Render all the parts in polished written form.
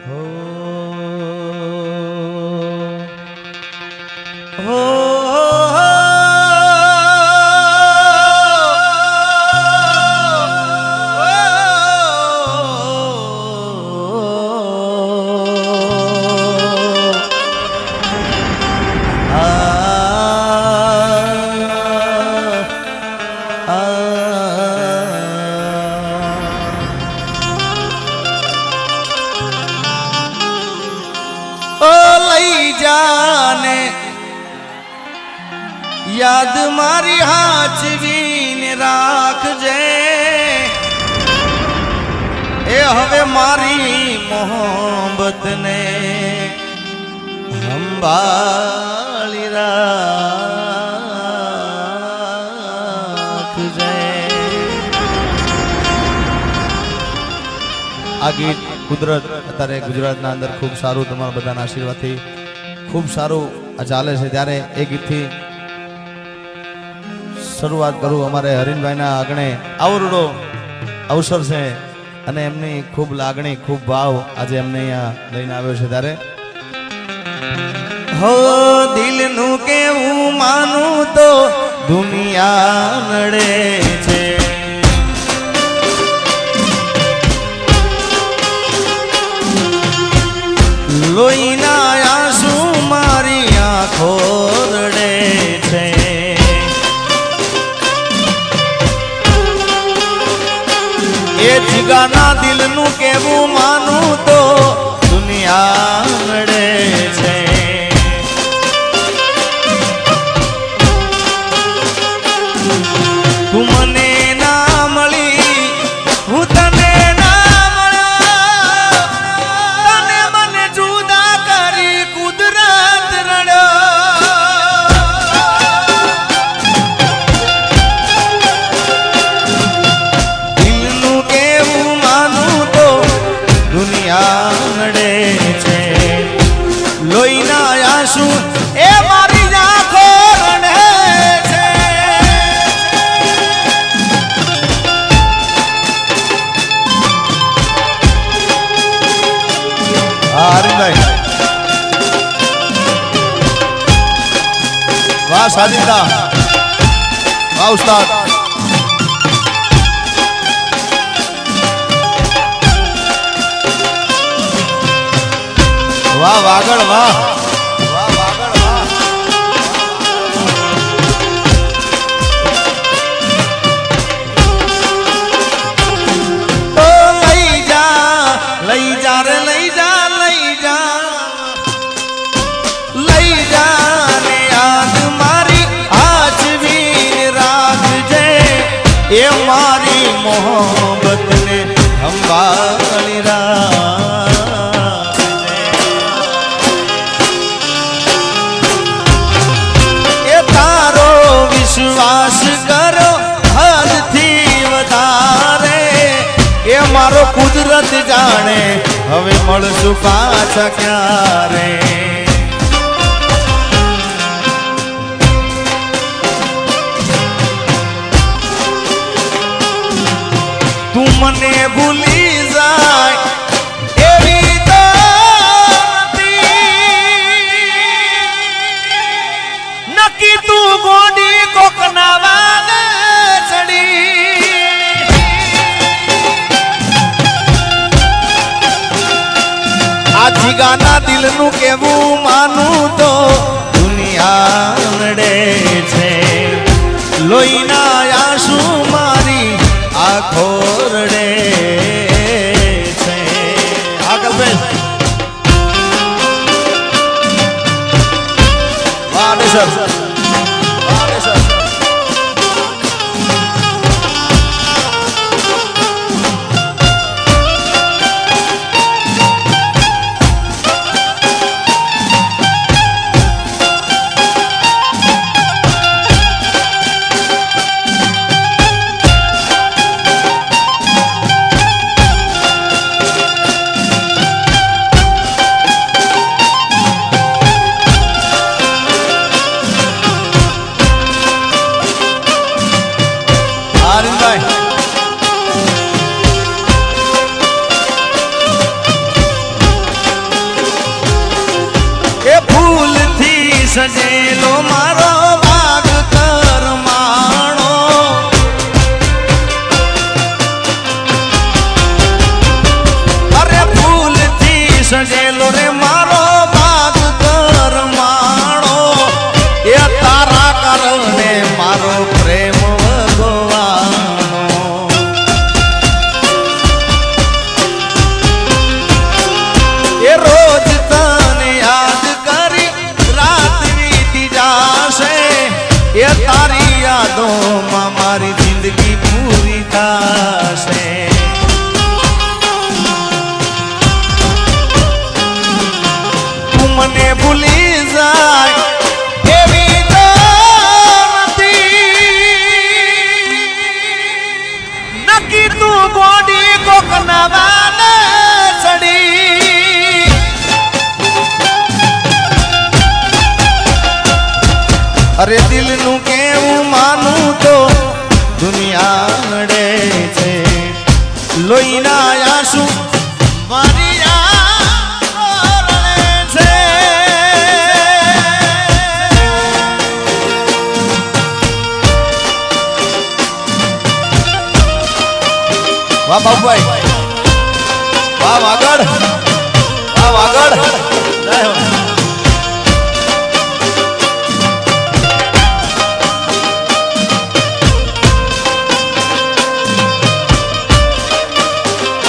હો હો યાદ મારી હાચવીને રાખજે એ હવે મારી મોહબ્બતને સંભાળી રાખજે. આ ગીત કુદરત અત્યારે ગુજરાતના અંદર ખૂબ સારું તમારા બધાના આશીર્વાદથી ખૂબ સારું ચાલે છે. ત્યારે એ ગીતથી શરૂઆત કરું. અમારે હરીનભાઈના આંગણે આવરડો અવસર છે અને એમની ખૂબ લાગણી ખૂબ ભાવ આજે એમને અહીંયા લઈને આવ્યો છે. ત્યારે હો દિલનું કેવું માનું તો દુનિયા નડે છે. લોહીના આંસુ મારી આંખો રડે છે. એ જીગાના દિલનું કેવું માનું તો દુનિયા નડે છે. તું મને ના મળી હું તને ના મળ્યો તને મને જુદા કરી કુદરત રડ્યો. દિલનું કેવું માનું તો દુનિયા નડે છે. લોહીના આંસુ એ મારી આંખો રડે છે. હરીભાઈ વાહ સાજીદા વાહ ઉસ્તાદ વાહ વાગડ વાહ વાહ વાગડ વાહ. તો લઈ જા રે લઈ જા લઈ જા ને યાદ મારી હાચવી રાખજે એ મારી મોહબ્બતને સંભાળી રાખજે. એ તારો વિશ્વાસ કરો હદથી વધારે એ મારો કુદરત જાણે હવે મળશું પાછા ક્યારે. તું મને ભૂલી જાય એવી તો નક્કી તું ગોડી કોકના વાગે ચડી. આ જીગાના દિલનું કેવું માનું તો દુનિયા નડે છે. લોહીના આંસુ મારી આંખો રડે છે. આગળ બેસ વાહ ને સર વાહ ને સર. સજેલો મારો ભાગ કરમાણો અરે ફૂલથી સજેલો રે મારો ભાગ કરમાણો એ તારા કારણે મારો પ્રેમ ભગવાનો એ રોજ તને યાદ કરી રાત વીતી જાશે એ તારી યાદોમાં મારી જિંદગી પૂરી થશે તું મને ભૂલી જાય એવી તો નથી નક્કી તું ગોડી કોકના વાલે ચડી અરે દિલનું કેવું માનું તો દુનિયા નડે છે લોહીના આંસુ મારી આંખો રડે છે વાહ બાબુભાઈ વાહ વાગડ વાહ વાગડ જય હો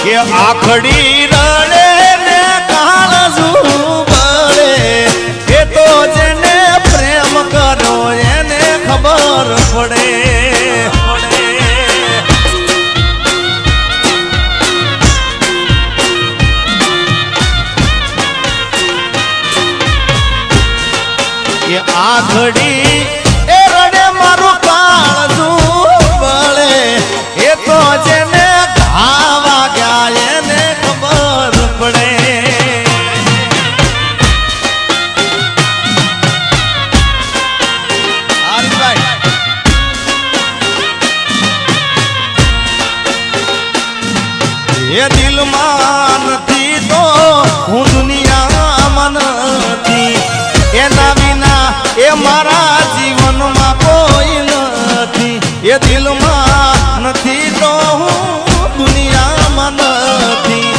કે આખડી રડે ને કાળજુ બળે એ તો જેને પ્રેમ કર્યો એને ખબર પડે કે આખડી એ રડે મારું કાળજુ બળે એ તો જેને આવા ગયા એને ખબર પડે એ દિલમાં નથી તો હું દુનિયામાં નથી એના વિના એ મારા જીવનમાં કોઈ નથી એ દિલમાં નથી તો હું દુનિયામાં નથી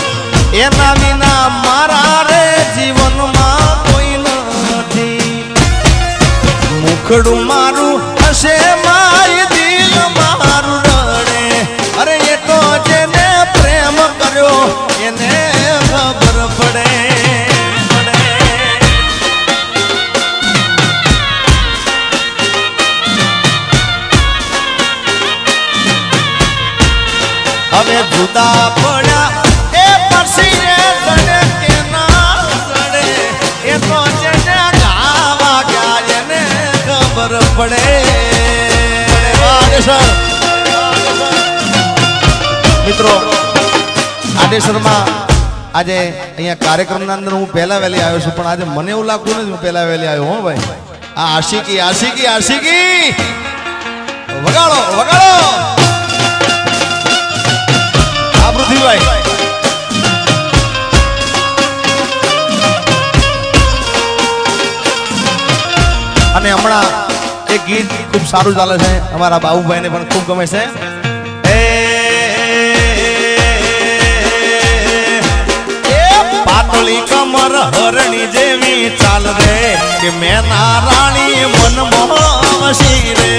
એના વિના મારા રે જીવનમાં કોઈ નથી મુખડું મારું હશે માય દિલ મારું રડે અરે એ તો જેને પ્રેમ કર્યો એને ખબર પડે હવે જુદા પડ્યા એ પછી રે તને કેના સડે એ તો જેને ગાવા ગયા એને ખબર પડે મિત્રો આડેસરમાં આજે અહીંયા કાર્યક્રમના અંદર હું પહેલા વહેલી આવ્યો છું પણ આજે મને એવું લાગતું નથી હું પહેલા વહેલી આવ્યો હો ભાઈ આ આશિકી આશિકી આશિકી વગાડો વગાડો પૃથ્વીભાઈ અને હમણાં એક ગીત ખૂબ સારું ચાલે છે અમારા બાબુભાઈને પણ ખૂબ ગમે છે પાતળી કમર હરણી જેવી ચાલ રે કે મેં ના રાણી મનમાં વસી રે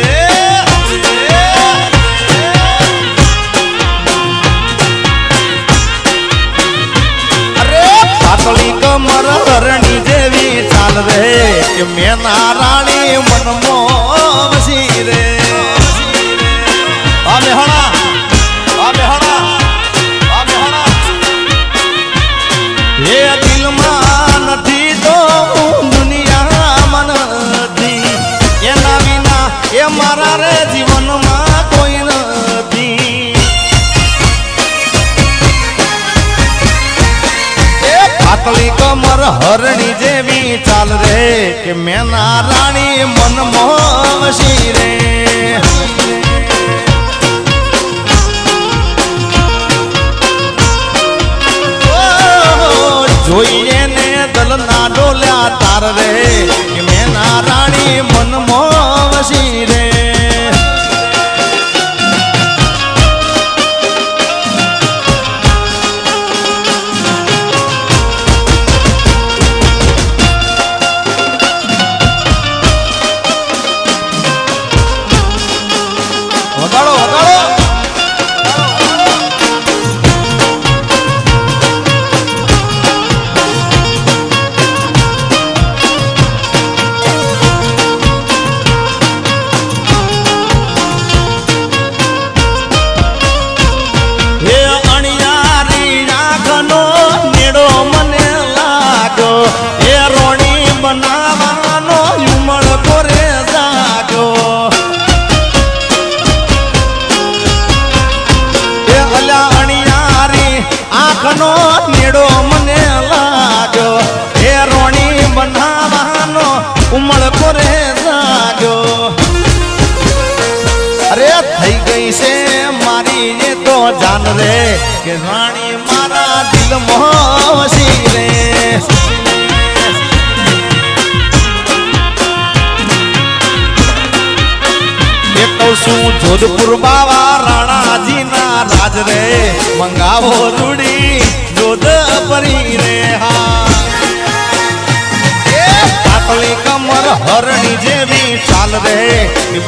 પાતળી કમર હરણી જેવી ચાલ રે કે મેં ના રાણી મનમાં વસી રે આ મેહણા એ દિલમાં નથી તો દુનિયામાં નથી એના વિના એ મારા રે જીવનમાં કોઈ નથી એ પાતળી કમર હરણી જેવી ચાલ રે કે મેં ના રાણી મનમાં વસી રે જોઈએ ને દલના ડોલ્યા તાર રે કે મેં મેના રાણી મનમાં વસી રે વગાડો વગાડો બનાવવાનો ઉમળ કોરે જાગ્યો એ અલા અણિયારી આંખનો નેડો મને લાગ્યો એ રોણી બનાવવાનો ઉમળ કોરે જાગ્યો અરે થઈ ગઈ છે મારી એ તો જાન રે કે રાણી મારા દિલમાં વસી રે શું જોધપુર બાવા રાણાજી ના રાજ રે મંગાવો રૂડી જોધપરી રે હા પાતળી કમર હરણી જેવી ચાલ રે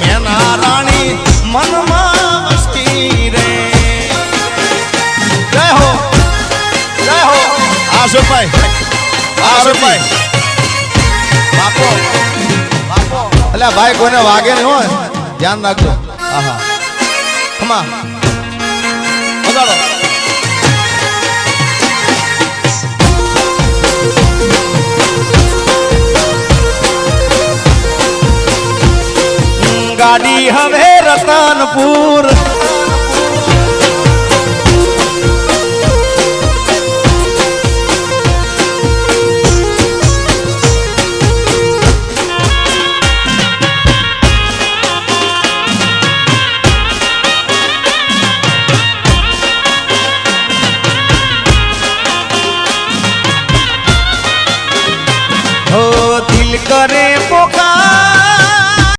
મેના રાણી મનમાં વસતી રે જય હો આશુભાઈ બાપો અલ્યા ભાઈ કોઈને વાગે નહીં હોય ધ્યાન રાખજો આહા ખમા વગાડો ગાડી હવે રતનપુર